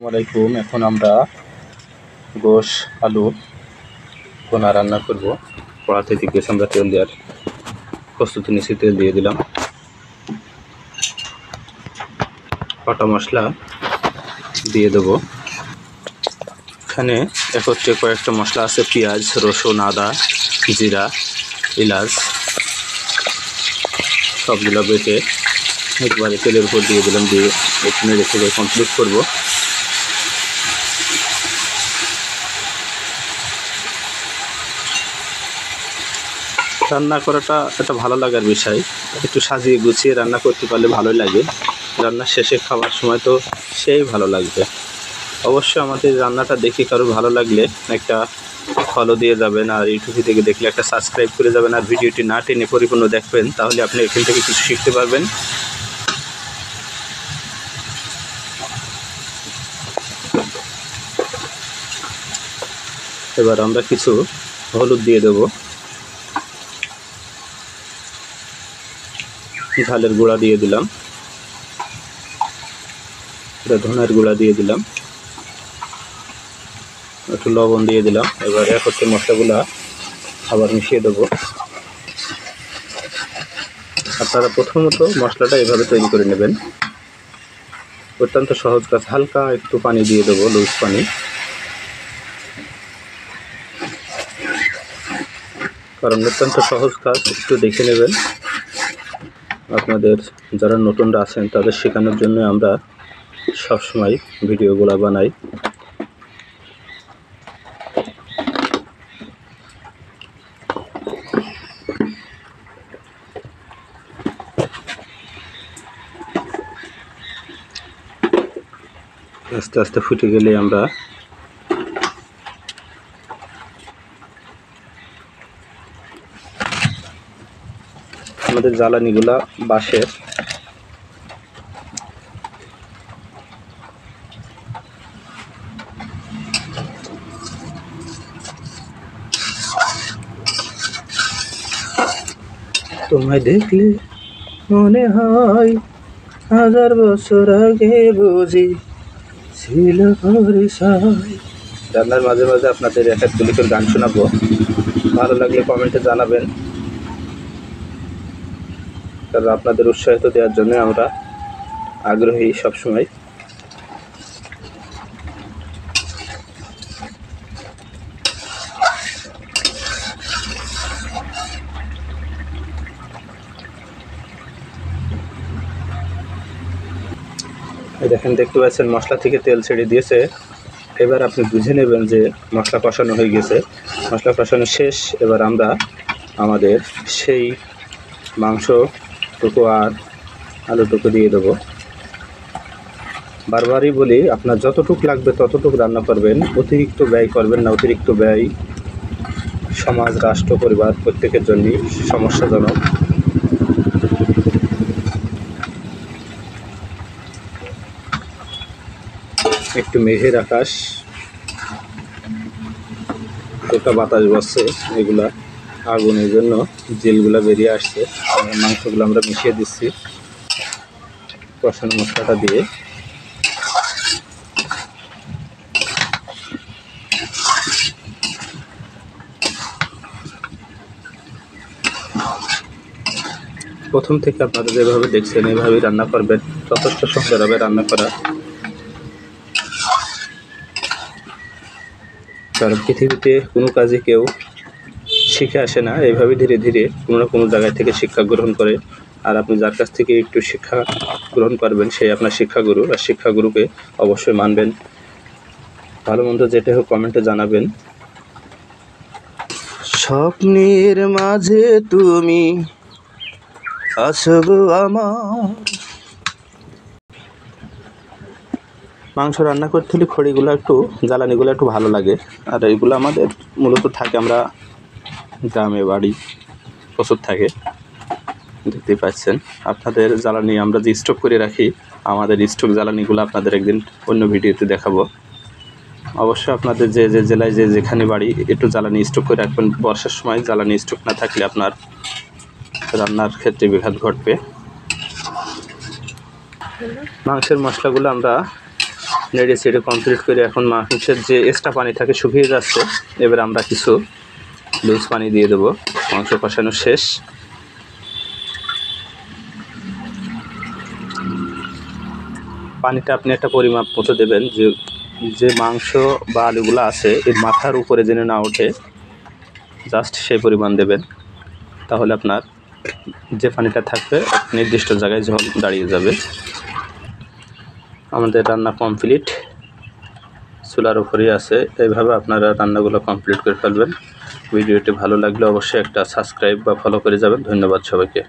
আসসালামাইকুম। এখন আমরা গোশ আলু ভুনা রান্না করব। কড়াতে থেকে আমরা তেল দেওয়ার প্রস্তুতি নিচ্ছি। তেল দিয়ে দিলাম, বাটা মশলা দিয়ে দেবো। এখানে একত্রে কয়েকটা মশলা আছে, পেঁয়াজ, রসুন, আদা, জিরা, এলাচ, সবগুলো বেটে একবারে তেলের উপর দিয়ে দিলাম। দিয়ে এখানে রেখে কমপ্লিট করব। রান্না করাটা একটা ভালো লাগার বিষয়। একটু সাজিয়ে গুছিয়ে রান্না করতে পারলে ভালোই লাগে। রান্নার শেষে খাওয়ার সময় তো সেই ভালো লাগবে। অবশ্যই আমাদের রান্নাটা দেখে কারো ভালো লাগলে একটা ফলো দিয়ে যাবেন, আর ইউটিউব থেকে দেখলে একটা সাবস্ক্রাইব করে যাবেন। আর ভিডিওটি না টেনে পরিপূর্ণ দেখবেন, তাহলে আপনি এখান থেকে কিছু শিখতে পারবেন। এবার আমরা কিছু হলুদ দিয়ে দেব, ঝালের গুঁড়া দিয়ে দিলাম, ধনের গুঁড়া দিয়ে দিলাম, একটু লবণ দিয়ে দিলাম। এবার একত্রে মশলাগুলা আবার মিশিয়ে দেবো। আপনারা প্রথমত মশলাটা এভাবে তৈরি করে নেবেন। অত্যন্ত সহজ কাজ। হালকা একটু পানি দিয়ে দেবো, লুজ পানি। কারণ অত্যন্ত সহজ কাজ, একটু দেখে নেবেন। আপনাদের যারা নতুনরা আছেন তাদের শেখানোর জন্য আমরা সবসময় ভিডিওগুলো বানাই। আস্তে আস্তে ফুটে গেলে আমরা আমাদের জ্বালানিগুলা বাঁশের। তোমায় দেখলে মনে হয় হাজার বছর আগে বুঝি ছিল পরিচয়। রান্নার মাঝে মাঝে আপনাদের এক এক করে গান শোনাবো। ভালো লাগলে কমেন্টে জানাবেন, কারণ আপনাদের উৎসাহিত দেওয়ার জন্য আমরা আগ্রহী সবসময়। দেখেন, দেখতে পাচ্ছেন মশলা থেকে তেল ছেড়ে দিয়েছে। এবার আপনি বুঝে নেবেন যে মশলা কষানো হয়ে গেছে। মশলা কষানো শেষ। এবার আমরা আমাদের সেই মাংসটুকু আর আলুটুকু দিয়ে দেবো। বারবারই বলি, আপনার যতটুকু লাগবে ততটুকু রান্না করবেন, অতিরিক্ত ব্যয় করবেন না। অতিরিক্ত ব্যয় সমাজ, রাষ্ট্র, পরিবার প্রত্যেকের জন্যই সমস্যাজনক। একটু মেঘের আকাশ, একটা বাতাস বসছে, এগুলা আগুনের জন্য জেলগুলা বেরিয়ে আসছে। মাংসগুলো আমরা মিশিয়ে দিচ্ছি কষানো মশলাটা দিয়ে। প্রথম থেকে আপনারা যেভাবে দেখছেন এইভাবেই রান্না করবেন, যথেষ্ট সুন্দর হবে রান্না করা। কারণ পৃথিবীতে কোনো কাজে কেউ শিখে আসে না, এইভাবে ধীরে ধীরে কোনো না কোনো জায়গায় থেকে শিক্ষা গ্রহণ করে। আর আপনি যার কাছ থেকে একটু শিক্ষা গ্রহণ করবেন সেই আপনার শিক্ষাগুরু, আর শিক্ষাগুরুকে অবশ্যই মানবেন। ভালো মন্দ যেটা হোক কমেন্টে জানাবেন। স্বপ্নের মাঝে তুমি আছো গো আমার। মাংস রান্না করতে হলে খড়িগুলো একটু, জ্বালানিগুলো একটু ভালো লাগে। আর এইগুলো আমাদের মূলত থাকে, আমরা গ্রামে বাড়ি প্রচুর থাকে, দেখতেই পাচ্ছেন। আপনাদের জ্বালানি আমরা যে স্টক করে রাখি, আমাদের স্টক জ্বালানিগুলো আপনাদের একদিন অন্য ভিডিওতে দেখাবো। অবশ্যই আপনাদের যে যে জেলায় যে যেখানে বাড়ি একটু জ্বালানি স্টক করে রাখবেন। বর্ষার সময় জ্বালানি স্টক না থাকলে আপনার রান্নার ক্ষেত্রে বিঘাত ঘটবে। মাংসের মশলাগুলো আমরা নেড়ে চেড়ে কমপ্লিট করে এখন মাংসের যে এক্সট্রা পানি থাকে শুকিয়ে যাচ্ছে। এবার আমরা কিছু লুজ পানি দিয়ে দেবো। মাংস কষানো শেষ। পানিটা আপনি একটা পরিমাপ মতো দেবেন, যে মাংস বা আলুগুলো আছে এর মাথার উপরে যেন না ওঠে, জাস্ট সেই পরিমাণ দেবেন। তাহলে আপনার যে পানিটা থাকবে নির্দিষ্ট জায়গায় ঝোল দাঁড়িয়ে যাবে। আমাদের রান্না কমপ্লিট, চুলার উপরেই আছে। এইভাবে আপনারা রান্নাগুলো কমপ্লিট করে ফেলবেন। ভিডিওটি ভালো লাগলে অবশ্যই একটা সাবস্ক্রাইব বা ফলো করে যাবেন। ধন্যবাদ সবাইকে।